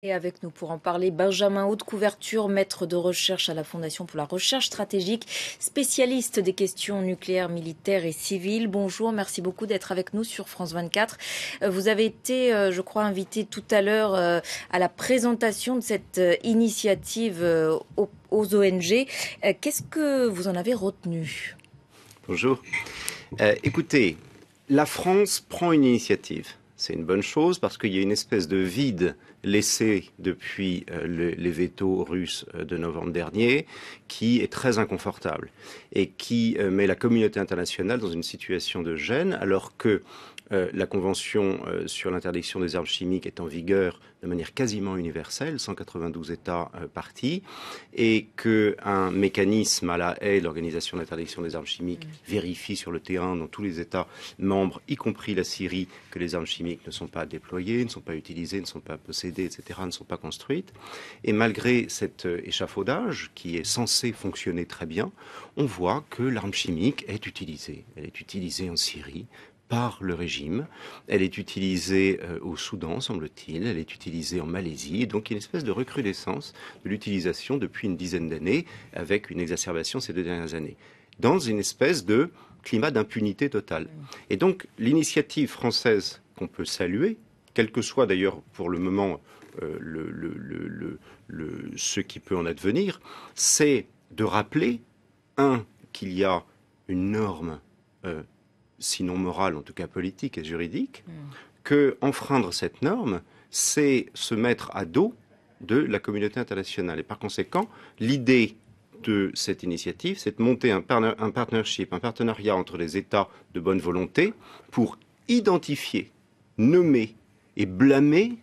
Et avec nous pour en parler, Benjamin Haute-Couverture, maître de recherche à la Fondation pour la recherche stratégique, spécialiste des questions nucléaires, militaires et civiles. Bonjour, merci beaucoup d'être avec nous sur France 24. Vous avez été, je crois, invité tout à l'heure à la présentation de cette initiative aux ONG. Qu'est-ce que vous en avez retenu ? Bonjour. Écoutez, la France prend une initiative. C'est une bonne chose parce qu'il y a une espèce de vide laissé depuis les vétos russes de novembre dernier qui est très inconfortable et qui met la communauté internationale dans une situation de gêne alors que la Convention sur l'interdiction des armes chimiques est en vigueur de manière quasiment universelle, 192 États partis, et qu'un mécanisme à La Haye, l'Organisation d'interdiction des armes chimiques, vérifie sur le terrain dans tous les États membres, y compris la Syrie, que les armes chimiques ne sont pas déployées, ne sont pas utilisées, ne sont pas possédées, etc., ne sont pas construites. Et malgré cet échafaudage qui est censé fonctionner très bien, on voit que l'arme chimique est utilisée. Elle est utilisée en Syrie par le régime. Elle est utilisée au Soudan, semble-t-il. Elle est utilisée en Malaisie. Et donc, il y a une espèce de recrudescence de l'utilisation depuis une dizaine d'années, avec une exacerbation ces 2 dernières années, dans une espèce de climat d'impunité totale. Et donc, l'initiative française qu'on peut saluer, quel que soit d'ailleurs pour le moment ce qui peut en advenir, c'est de rappeler, qu'il y a une norme sinon morale, en tout cas politique et juridique, que enfreindre cette norme, c'est se mettre à dos de la communauté internationale. Et par conséquent, l'idée de cette initiative, c'est de monter un partnership, un partenariat entre les États de bonne volonté pour identifier, nommer et blâmer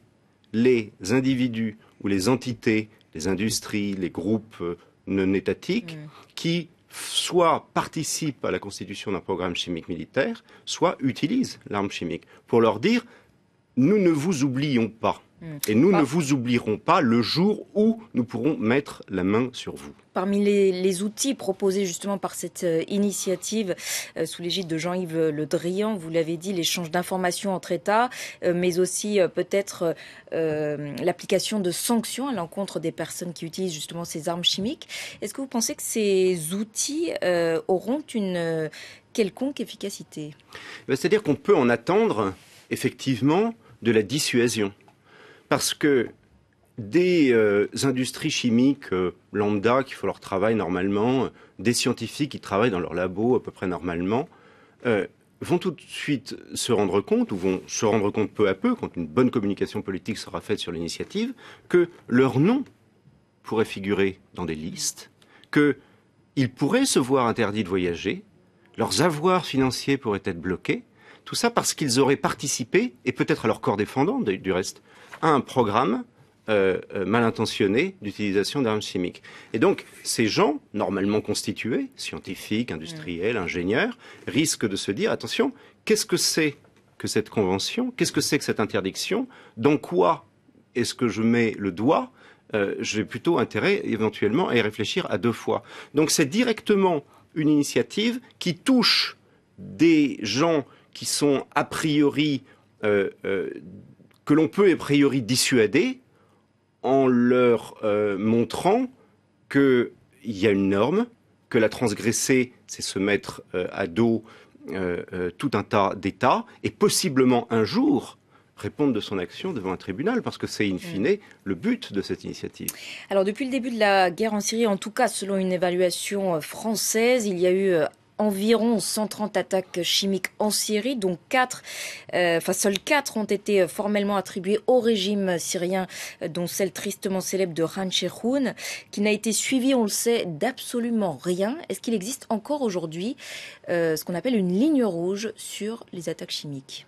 les individus ou les entités, les industries, les groupes non étatiques qui soit participent à la constitution d'un programme chimique militaire, soit utilisent l'arme chimique, pour leur dire « nous ne vous oublions pas, et nous ne vous oublierons pas le jour où nous pourrons mettre la main sur vous ». Parmi les outils proposés justement par cette initiative sous l'égide de Jean-Yves Le Drian, vous l'avez dit, l'échange d'informations entre États, mais aussi peut-être l'application de sanctions à l'encontre des personnes qui utilisent justement ces armes chimiques. Est-ce que vous pensez que ces outils auront une quelconque efficacité ? C'est-à-dire qu'on peut en attendre effectivement de la dissuasion. Parce que des industries chimiques lambda qui font leur travail normalement, des scientifiques qui travaillent dans leur labo à peu près normalement, vont tout de suite se rendre compte, ou vont se rendre compte peu à peu, quand une bonne communication politique sera faite sur l'initiative, que leur nom pourrait figurer dans des listes, qu'ils pourraient se voir interdits de voyager, leurs avoirs financiers pourraient être bloqués, tout ça parce qu'ils auraient participé, et peut-être à leur corps défendant du reste, à un programme mal intentionné d'utilisation d'armes chimiques. Et donc, ces gens, normalement constitués, scientifiques, industriels, ingénieurs, risquent de se dire, attention, qu'est-ce que c'est que cette convention? Qu'est-ce que c'est que cette interdiction? Dans quoi est-ce que je mets le doigt? J'ai plutôt intérêt, éventuellement, à y réfléchir à 2 fois. Donc, c'est directement une initiative qui touche des gens qui sont a priori, que l'on peut a priori dissuader, en leur montrant qu'il y a une norme, que la transgresser, c'est se mettre à dos tout un tas d'États, et possiblement un jour répondre de son action devant un tribunal, parce que c'est in fine le but de cette initiative. Alors depuis le début de la guerre en Syrie, en tout cas selon une évaluation française, il y a eu environ 130 attaques chimiques en Syrie, dont seules 4 ont été formellement attribuées au régime syrien, dont celle tristement célèbre de Khan Sheikhoun, qui n'a été suivie, on le sait, d'absolument rien. Est-ce qu'il existe encore aujourd'hui ce qu'on appelle une ligne rouge sur les attaques chimiques ?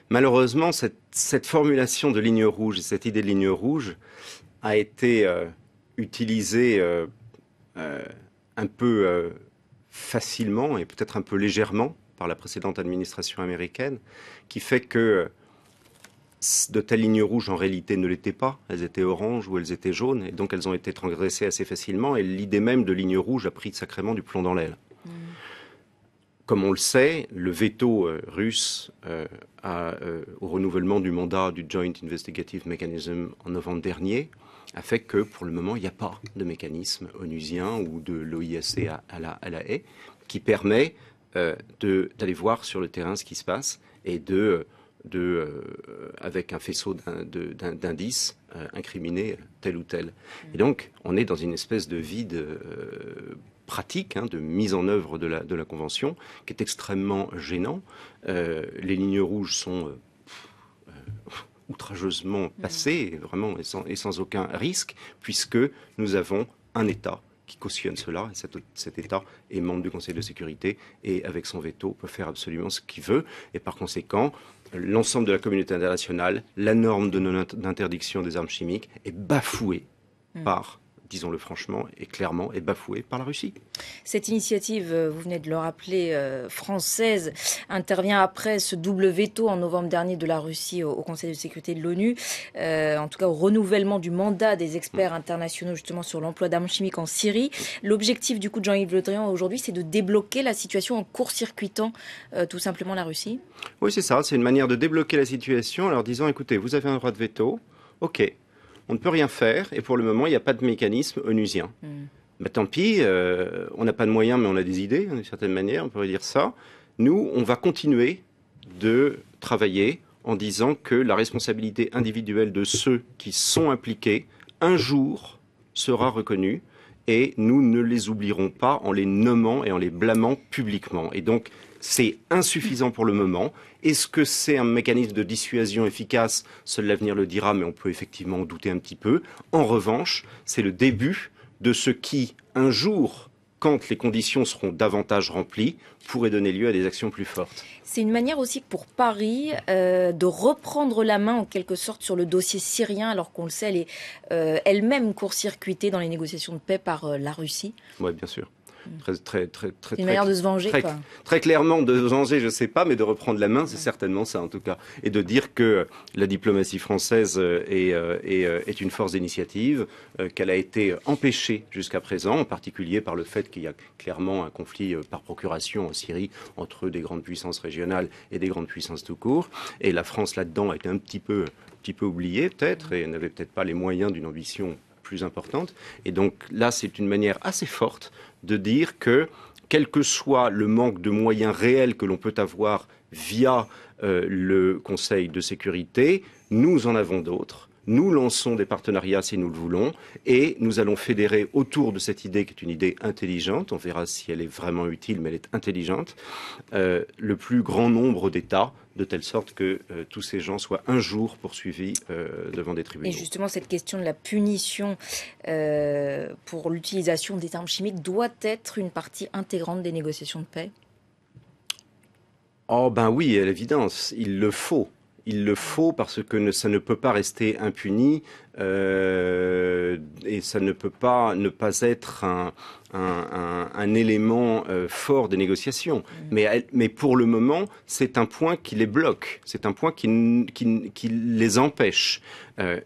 Malheureusement, cette formulation de ligne rouge, cette idée de ligne rouge, a été utilisée un peu facilement et peut-être un peu légèrement par la précédente administration américaine, qui fait que de telles lignes rouges en réalité ne l'étaient pas. Elles étaient oranges ou elles étaient jaunes, et donc elles ont été transgressées assez facilement, et l'idée même de ligne rouge a pris sacrément du plomb dans l'aile. comme on le sait, le veto russe au renouvellement du mandat du Joint Investigative Mechanism en novembre dernier a fait que, pour le moment, il n'y a pas de mécanisme onusien ou de l'OISC à la haie qui permet d'aller voir sur le terrain ce qui se passe et avec un faisceau d'indices, incriminer tel ou tel. Et donc, on est dans une espèce de vide pratique de mise en œuvre de la Convention qui est extrêmement gênant. Les lignes rouges sont outrageusement passées, vraiment, et sans aucun risque, puisque nous avons un État qui cautionne cela, et cet État est membre du Conseil de sécurité, et avec son veto peut faire absolument ce qu'il veut, et par conséquent, l'ensemble de la communauté internationale, la norme d'interdiction des armes chimiques est bafouée par, disons-le franchement et clairement, est bafouée par la Russie. Cette initiative, vous venez de le rappeler, française, intervient après ce double veto en novembre dernier de la Russie au Conseil de sécurité de l'ONU, en tout cas au renouvellement du mandat des experts internationaux justement sur l'emploi d'armes chimiques en Syrie. L'objectif du coup de Jean-Yves Le Drian aujourd'hui, c'est de débloquer la situation en court-circuitant tout simplement la Russie. Oui, c'est ça, c'est une manière de débloquer la situation en leur disant, écoutez, vous avez un droit de veto, ok, on ne peut rien faire, et pour le moment, il n'y a pas de mécanisme onusien. Bah, tant pis, on n'a pas de moyens, mais on a des idées, d'une certaine manière, on pourrait dire ça. Nous, on va continuer de travailler en disant que la responsabilité individuelle de ceux qui sont impliqués, un jour, sera reconnue, et nous ne les oublierons pas en les nommant et en les blâmant publiquement. Et donc, c'est insuffisant pour le moment. Est-ce que c'est un mécanisme de dissuasion efficace? Seul l'avenir le dira, mais on peut effectivement en douter un petit peu. En revanche, c'est le début de ce qui, un jour, quand les conditions seront davantage remplies, pourrait donner lieu à des actions plus fortes. C'est une manière aussi pour Paris de reprendre la main en quelque sorte sur le dossier syrien, alors qu'on le sait, elle est elle-même court-circuitée dans les négociations de paix par la Russie. Oui, bien sûr. C'est une manière de se venger, quoi. Très clairement, de se venger, je ne sais pas, mais de reprendre la main, c'est certainement ça, en tout cas. Et de dire que la diplomatie française est une force d'initiative, qu'elle a été empêchée jusqu'à présent, en particulier par le fait qu'il y a clairement un conflit par procuration en Syrie entre des grandes puissances régionales et des grandes puissances tout court. Et la France, là-dedans, a été un petit peu oubliée, peut-être, et n'avait peut-être pas les moyens d'une ambition plus importante. Et donc là, c'est une manière assez forte de dire que, quel que soit le manque de moyens réels que l'on peut avoir via le Conseil de sécurité, nous en avons d'autres. Nous lançons des partenariats si nous le voulons et nous allons fédérer autour de cette idée qui est une idée intelligente, on verra si elle est vraiment utile, mais elle est intelligente, le plus grand nombre d'États, de telle sorte que tous ces gens soient un jour poursuivis devant des tribunaux. Et justement, cette question de la punition pour l'utilisation des armes chimiques doit être une partie intégrante des négociations de paix? Oh ben oui, à l'évidence, il le faut. Il le faut parce que ça ne peut pas rester impuni et ça ne peut pas ne pas être un élément fort des négociations. Mais pour le moment, c'est un point qui les bloque, c'est un point qui les empêche.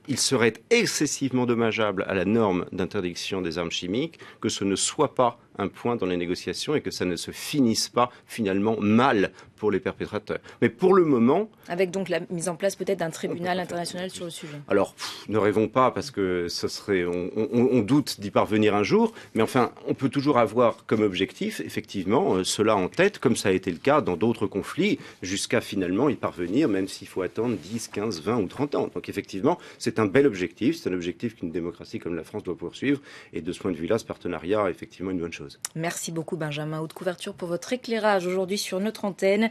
Il serait excessivement dommageable à la norme d'interdiction des armes chimiques que ce ne soit pas un point dans les négociations et que ça ne se finisse pas finalement mal pour les perpétrateurs. Mais pour le moment... Avec donc la mise en place peut-être d'un tribunal international sur le sujet. Alors, ne rêvons pas parce que ce serait, on doute d'y parvenir un jour, mais enfin, on peut toujours avoir comme objectif, effectivement, cela en tête, comme ça a été le cas dans d'autres conflits, jusqu'à finalement y parvenir, même s'il faut attendre 10, 15, 20 ou 30 ans. Donc effectivement, c'est un bel objectif, c'est un objectif qu'une démocratie comme la France doit poursuivre, et de ce point de vue-là, ce partenariat est effectivement une bonne chose. Merci beaucoup Benjamin Haute Couverture pour votre éclairage aujourd'hui sur notre antenne.